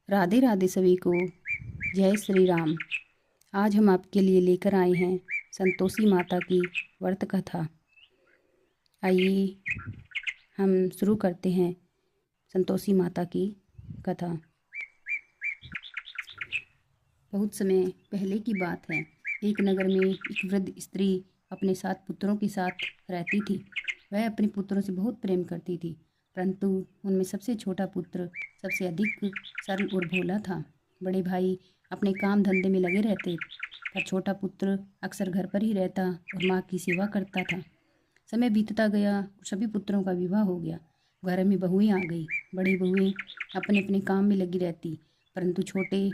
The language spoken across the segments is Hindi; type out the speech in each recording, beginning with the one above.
राधे राधे सभी को। जय श्री राम। आज हम आपके लिए लेकर आए हैं संतोषी माता की व्रत कथा। आइए हम शुरू करते हैं संतोषी माता की कथा। बहुत समय पहले की बात है। एक नगर में एक वृद्ध स्त्री अपने 7 पुत्रों के साथ रहती थी। वह अपने पुत्रों से बहुत प्रेम करती थी, परंतु उनमें सबसे छोटा पुत्र सबसे अधिक सरल और भोला था। बड़े भाई अपने काम धंधे में लगे रहते, पर छोटा पुत्र अक्सर घर पर ही रहता और माँ की सेवा करता था। समय बीतता गया और सभी पुत्रों का विवाह हो गया। घर में बहुएं आ गई। बड़ी बहुएं अपने अपने काम में लगी रहती, परंतु छोटे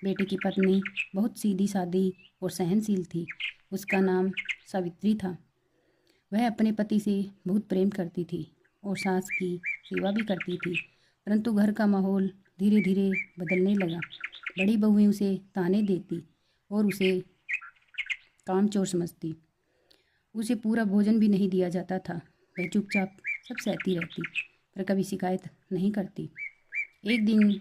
बेटे की पत्नी बहुत सीधी सादी और सहनशील थी। उसका नाम सावित्री था। वह अपने पति से बहुत प्रेम करती थी और सास की सेवा भी करती थी, परंतु घर का माहौल धीरे धीरे बदलने लगा। बड़ी बहुएं उसे ताने देती और उसे कामचोर समझती। उसे पूरा भोजन भी नहीं दिया जाता था। वह चुपचाप सब सहती रहती, पर कभी शिकायत नहीं करती। एक दिन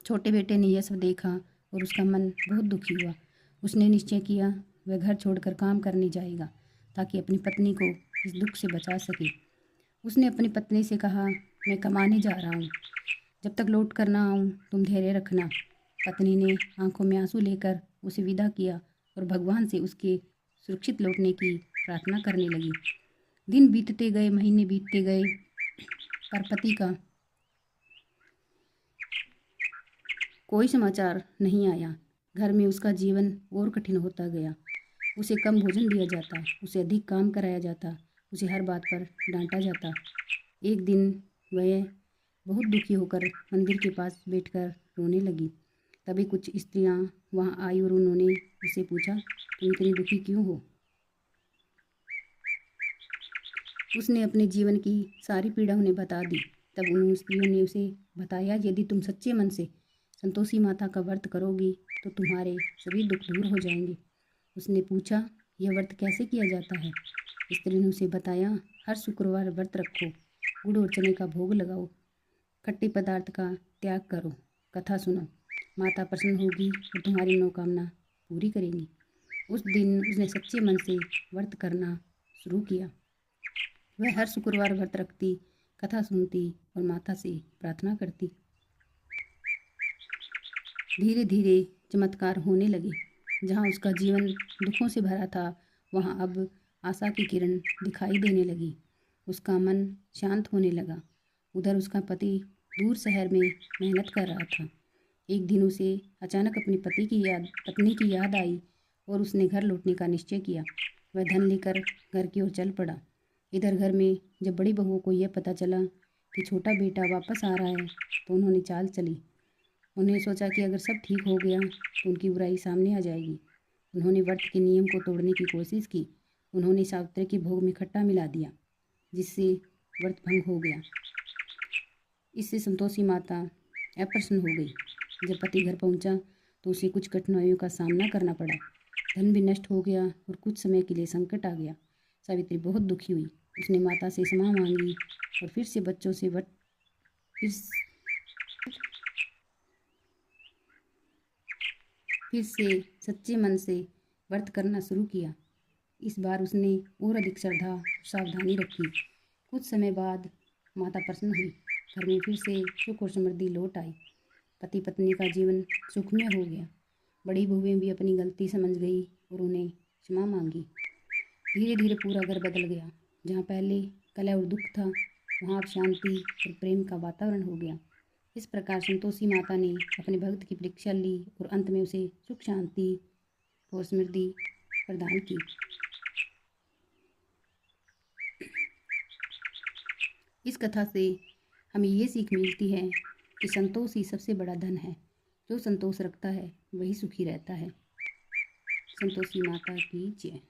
छोटे बेटे ने यह सब देखा और उसका मन बहुत दुखी हुआ। उसने निश्चय किया वह घर छोड़कर काम करने जाएगा, ताकि अपनी पत्नी को इस दुख से बचा सके। उसने अपनी पत्नी से कहा, मैं कमाने जा रहा हूँ, जब तक लौट कर ना आऊँ तुम धैर्य रखना। पत्नी ने आंखों में आंसू लेकर उसे विदा किया और भगवान से उसके सुरक्षित लौटने की प्रार्थना करने लगी। दिन बीतते गए, महीने बीतते गए, पर पति का कोई समाचार नहीं आया। घर में उसका जीवन और कठिन होता गया। उसे कम भोजन दिया जाता, उसे अधिक काम कराया जाता, उसे हर बात पर डांटा जाता। एक दिन वह बहुत दुखी होकर मंदिर के पास बैठकर रोने लगी। तभी कुछ स्त्रियां वहां आई और उन्होंने उससे पूछा, तुम इतनी दुखी क्यों हो? उसने अपने जीवन की सारी पीड़ा उन्हें बता दी। तब उन स्त्रियों ने उसे बताया, यदि तुम सच्चे मन से संतोषी माता का व्रत करोगी तो तुम्हारे सभी दुख दूर हो जाएंगे। उसने पूछा, यह व्रत कैसे किया जाता है? स्त्री ने उसे बताया, हर शुक्रवार व्रत रखो, गुड़ और चने का भोग लगाओ, खट्टे पदार्थ का त्याग करो, कथा सुनो, माता प्रसन्न होगी और तुम्हारी मनोकामना पूरी करेंगी। उस दिन उसने सच्चे मन से व्रत करना शुरू किया। वह हर शुक्रवार व्रत रखती, कथा सुनती और माता से प्रार्थना करती। धीरे धीरे चमत्कार होने लगे। जहाँ उसका जीवन दुखों से भरा था, वहाँ अब आशा की किरण दिखाई देने लगी। उसका मन शांत होने लगा। उधर उसका पति दूर शहर में मेहनत कर रहा था। एक दिन उसे अचानक अपनी पत्नी की याद आई और उसने घर लौटने का निश्चय किया। वह धन लेकर घर की ओर चल पड़ा। इधर घर में जब बड़ी बहू को यह पता चला कि छोटा बेटा वापस आ रहा है, तो उन्होंने चाल चली। उन्हें सोचा कि अगर सब ठीक हो गया तो उनकी बुराई सामने आ जाएगी। उन्होंने व्रत के नियम को तोड़ने की कोशिश की। उन्होंने सावित्री के भोग में खट्टा मिला दिया, जिससे व्रत भंग हो गया। इससे संतोषी माता अप्रसन्न हो गई। जब पति घर पहुंचा तो उसे कुछ कठिनाइयों का सामना करना पड़ा। धन भी नष्ट हो गया और कुछ समय के लिए संकट आ गया। सावित्री बहुत दुखी हुई। उसने माता से क्षमा मांगी और फिर से सच्चे मन से व्रत करना शुरू किया। इस बार उसने और अधिक श्रद्धा और सावधानी रखी। कुछ समय बाद माता प्रसन्न हुई। घर में फिर से सुख और समृद्धि लौट आई। पति पत्नी का जीवन सुखमय हो गया। बड़ी बहुएं भी अपनी गलती समझ गई और उन्हें क्षमा मांगी। धीरे धीरे पूरा घर बदल गया। जहाँ पहले कलह और दुख था, वहाँ अब शांति और प्रेम का वातावरण हो गया। इस प्रकार संतोषी माता ने अपने भक्त की परीक्षा ली और अंत में उसे सुख, शांति और समृद्धि प्रदान की। इस कथा से हमें ये सीख मिलती है कि संतोष ही सबसे बड़ा धन है। जो संतोष रखता है वही सुखी रहता है। संतोषी माता की जय।